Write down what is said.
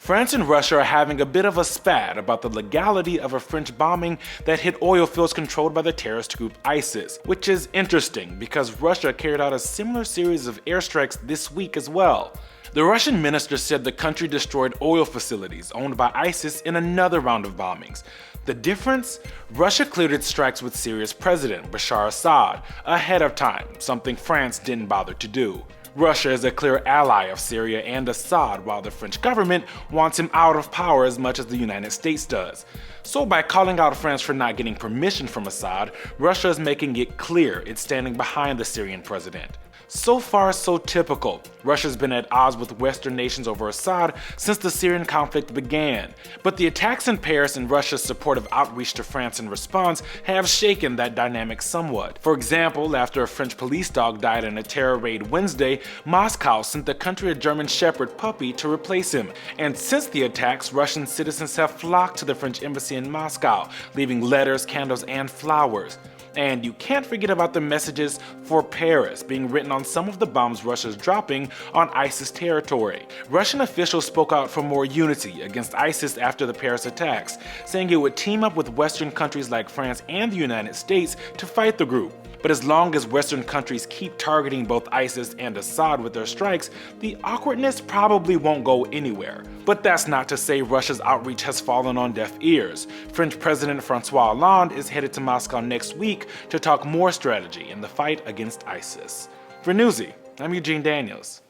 France and Russia are having a bit of a spat about the legality of a French bombing that hit oil fields controlled by the terrorist group ISIS, which is interesting because Russia carried out a similar series of airstrikes this week as well. The Russian minister said the country destroyed oil facilities owned by ISIS in another round of bombings. The difference? Russia cleared its strikes with Syria's president, Bashar Assad, ahead of time, something France didn't bother to do. Russia is a clear ally of Syria and Assad, while the French government wants him out of power as much as the United States does. So by calling out France for not getting permission from Assad, Russia is making it clear it's standing behind the Syrian president. So far, so typical. Russia's been at odds with Western nations over Assad since the Syrian conflict began. But the attacks in Paris and Russia's supportive outreach to France in response have shaken that dynamic somewhat. For example, after a French police dog died in a terror raid Wednesday, Moscow sent the country a German Shepherd puppy to replace him. And since the attacks, Russian citizens have flocked to the French embassy in Moscow, leaving letters, candles, and flowers. And you can't forget about the messages for Paris being written on some of the bombs Russia's dropping on ISIS territory. Russian officials spoke out for more unity against ISIS after the Paris attacks, saying it would team up with Western countries like France and the United States to fight the group. But as long as Western countries keep targeting both ISIS and Assad with their strikes, the awkwardness probably won't go anywhere. But that's not to say Russia's outreach has fallen on deaf ears. French President François Hollande is headed to Moscow next week to talk more strategy in the fight against ISIS. For Newsy, I'm Eugene Daniels.